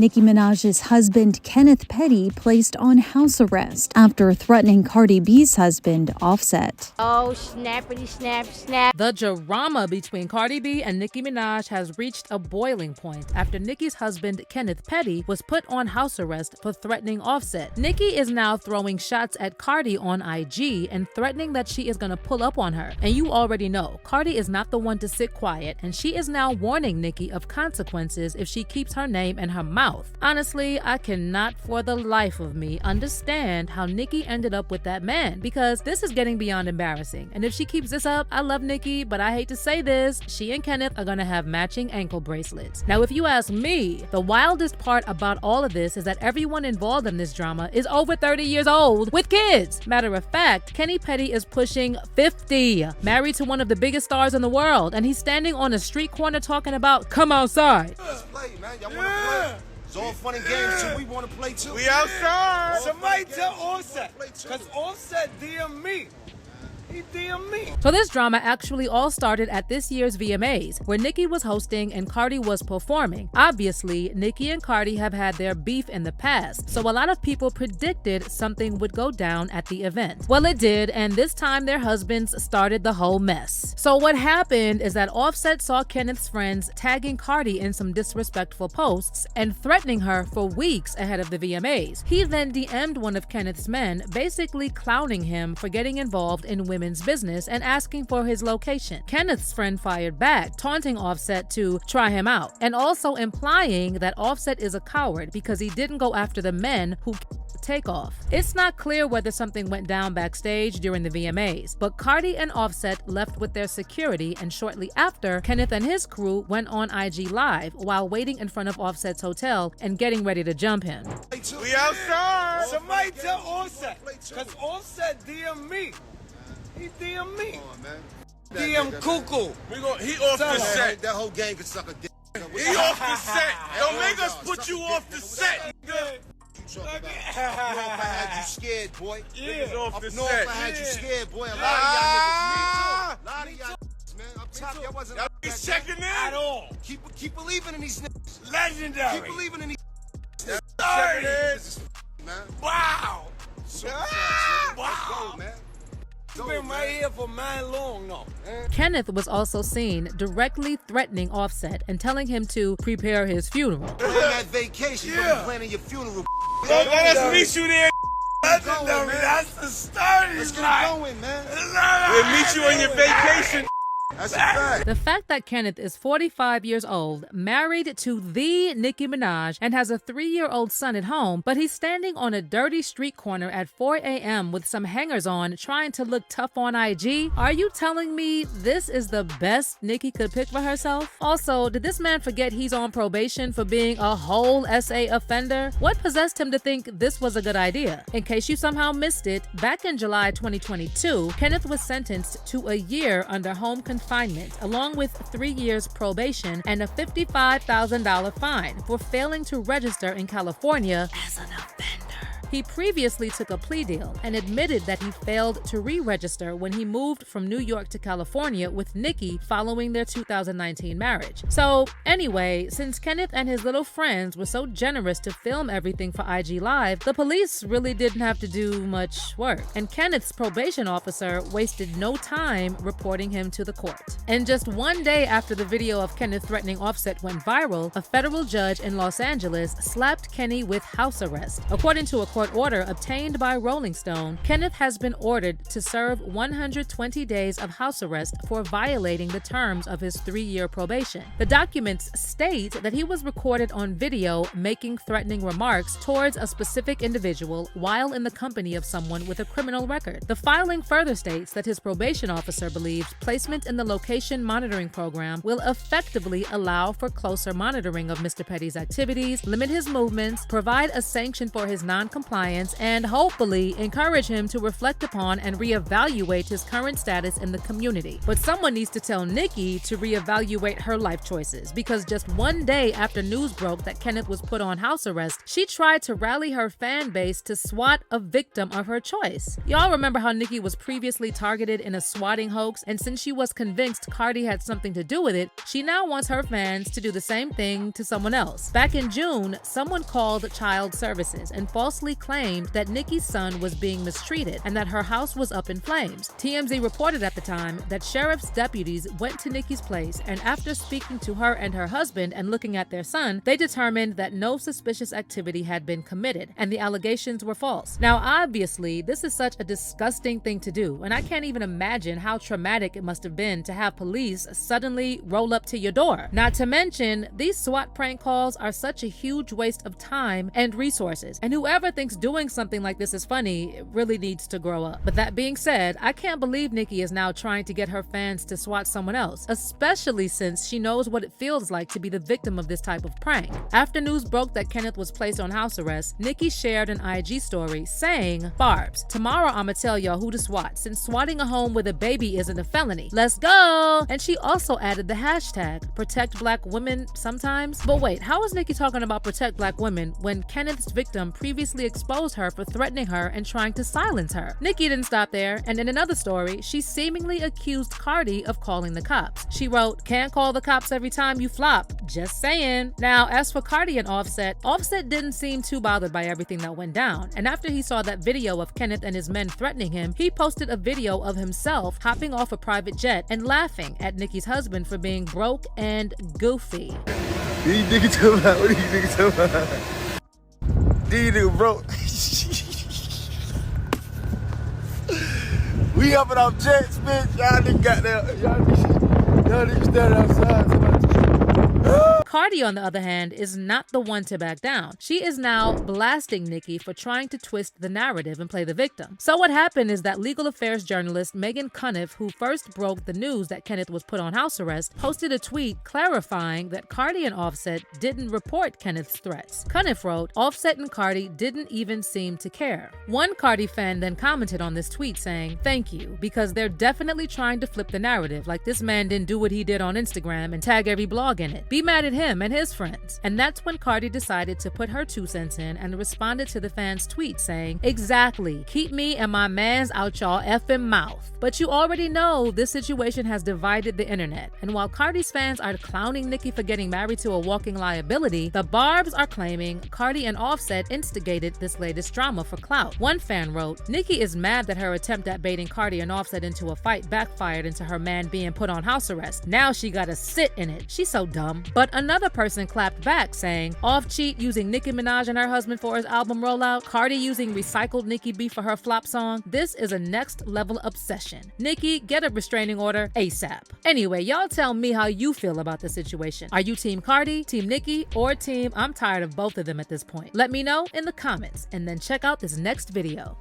Nicki Minaj's husband, Kenneth Petty, placed on house arrest after threatening Cardi B's husband, Offset. Oh, snappity snap snap. The drama between Cardi B and Nicki Minaj has reached a boiling point after Nicki's husband, Kenneth Petty, was put on house arrest for threatening Offset. Nicki is now throwing shots at Cardi on IG and threatening that she is going to pull up on her. And you already know, Cardi is not the one to sit quiet, and she is now warning Nicki of consequences if she keeps her name in her mouth. Honestly, I cannot for the life of me understand how Nicki ended up with that man, because this is getting beyond embarrassing. And if she keeps this up, I love Nicki, but I hate to say this, she and Kenneth are gonna have matching ankle bracelets. Now, if you ask me, the wildest part about all of this is that everyone involved in this drama is over 30 years old with kids. Matter of fact, Kenny Petty is pushing 50, married to one of the biggest stars in the world, and he's standing on a street corner talking about, come outside. Let's play, man. Y'all wanna play? It's all fun and games too. We wanna play too. We outside. Somebody tell Offset, cause Offset DM me. He DM me. So this drama actually all started at this year's VMAs, where Nicki was hosting and Cardi was performing. Obviously, Nicki and Cardi have had their beef in the past, so a lot of people predicted something would go down at the event. Well, it did, and this time their husbands started the whole mess. So what happened is that Offset saw Kenneth's friends tagging Cardi in some disrespectful posts and threatening her for weeks ahead of the VMAs. He then DM'd one of Kenneth's men, basically clowning him for getting involved in women's business and asking for his location. Kenneth's friend fired back, taunting Offset to try him out, and also implying that Offset is a coward because he didn't go after the men who take off. It's not clear whether something went down backstage during the VMAs, but Cardi and Offset left with their security, and shortly after, Kenneth and his crew went on IG Live while waiting in front of Offset's hotel and getting ready to jump him. We outside. Somebody tell Offset, cause Offset DM me. He DM me. DM Cuckoo. He off the set. That whole gang could suck a dick. He off the set. Don't make us put you off the set, nigga. Up north, I had you scared, boy. Niggas off Up the north, set. I had you scared, boy. A lot of y'all niggas. Me too. A lot of y'all niggas, man. Up top, y'all wasn't Y'all like niggas that, checking in? at all. Keep believing in these niggas. Legendary. Keep believing in these niggas. Checking in. This is man. Wow. Wow. Wow. Go, man. You been right here for man long, though. Kenneth was also seen directly threatening Offset and telling him to prepare his funeral. You're on vacation, you're planning your funeral. Let us meet you there. Legendary, man. That's the starting Let's get line. it going, man. We'll meet you on your vacation. That's a fact. The fact that Kenneth is 45 years old, married to the Nicki Minaj, and has a 3-year-old son at home, but he's standing on a dirty street corner at 4 a.m. with some hangers on trying to look tough on IG? Are you telling me this is the best Nicki could pick for herself? Also, did this man forget he's on probation for being a whole SA offender? What possessed him to think this was a good idea? In case you somehow missed it, back in July 2022, Kenneth was sentenced to a year under home confinement, along with 3 years probation and a $55,000 fine for failing to register in California as an offender. He previously took a plea deal and admitted that he failed to re-register when he moved from New York to California with Nicki following their 2019 marriage. So anyway, since Kenneth and his little friends were so generous to film everything for IG Live, the police really didn't have to do much work. And Kenneth's probation officer wasted no time reporting him to the court. And just one day after the video of Kenneth threatening Offset went viral, a federal judge in Los Angeles slapped Kenny with house arrest. According to a court order obtained by Rolling Stone, Kenneth has been ordered to serve 120 days of house arrest for violating the terms of his 3-year probation. The documents state that he was recorded on video making threatening remarks towards a specific individual while in the company of someone with a criminal record. The filing further states that his probation officer believes placement in the location monitoring program will effectively allow for closer monitoring of Mr. Petty's activities, limit his movements, provide a sanction for his non-compliance, clients and hopefully encourage him to reflect upon and reevaluate his current status in the community. But someone needs to tell Nicki to reevaluate her life choices, because just one day after news broke that Kenneth was put on house arrest, she tried to rally her fan base to swat a victim of her choice. Y'all remember how Nicki was previously targeted in a swatting hoax, and since she was convinced Cardi had something to do with it, she now wants her fans to do the same thing to someone else. Back in June, someone called Child Services and falsely claimed that Nicki's son was being mistreated and that her house was up in flames. TMZ reported at the time that sheriff's deputies went to Nicki's place, and after speaking to her and her husband and looking at their son, they determined that no suspicious activity had been committed and the allegations were false. Now, obviously, this is such a disgusting thing to do, and I can't even imagine how traumatic it must have been to have police suddenly roll up to your door. Not to mention, these SWAT prank calls are such a huge waste of time and resources, and whoever thinks doing something like this is funny really needs to grow up. But that being said, I can't believe Nicki is now trying to get her fans to swat someone else, especially since she knows what it feels like to be the victim of this type of prank. After news broke that Kenneth was placed on house arrest, Nicki shared an IG story saying, "Barbs, tomorrow I'ma tell y'all who to swat, since swatting a home with a baby isn't a felony. Let's go!" And she also added the hashtag, protect black women sometimes. But wait, how is Nicki talking about protect black women when Kenneth's victim previously exposed her for threatening her and trying to silence her? Nicki didn't stop there, and in another story, she seemingly accused Cardi of calling the cops. She wrote, "Can't call the cops every time you flop. Just saying." Now, as for Cardi and Offset didn't seem too bothered by everything that went down, and after he saw that video of Kenneth and his men threatening him, he posted a video of himself hopping off a private jet and laughing at Nicki's husband for being broke and goofy. These niggas talking about? What are you niggas talking about? These niggas broke. We up and off jets, bitch. Y'all niggas got there. Y'all niggas standing outside. Cardi, on the other hand, is not the one to back down. She is now blasting Nicki for trying to twist the narrative and play the victim. So what happened is that legal affairs journalist Megan Cunniff, who first broke the news that Kenneth was put on house arrest, posted a tweet clarifying that Cardi and Offset didn't report Kenneth's threats. Cunniff wrote, "Offset and Cardi didn't even seem to care." One Cardi fan then commented on this tweet saying, "Thank you, because they're definitely trying to flip the narrative, like this man didn't do what he did on Instagram and tag every blog in it. Be mad at him and his friends." And that's when Cardi decided to put her 2 cents in and responded to the fans' tweet saying, "Exactly. Keep me and my mans out y'all effing mouth." But you already know this situation has divided the internet. And while Cardi's fans are clowning Nicki for getting married to a walking liability, the Barbs are claiming Cardi and Offset instigated this latest drama for clout. One fan wrote, "Nicki is mad that her attempt at baiting Cardi and Offset into a fight backfired into her man being put on house arrest. Now she gotta sit in it. She's so dumb." But another person clapped back saying, "Off cheat using Nicki Minaj and her husband for his album rollout, Cardi using recycled Nicki beef for her flop song. This is a next level obsession. Nicki, get a restraining order ASAP." Anyway, y'all tell me how you feel about the situation. Are you team Cardi, team Nicki, or team I'm tired of both of them at this point? Let me know in the comments, and then check out this next video.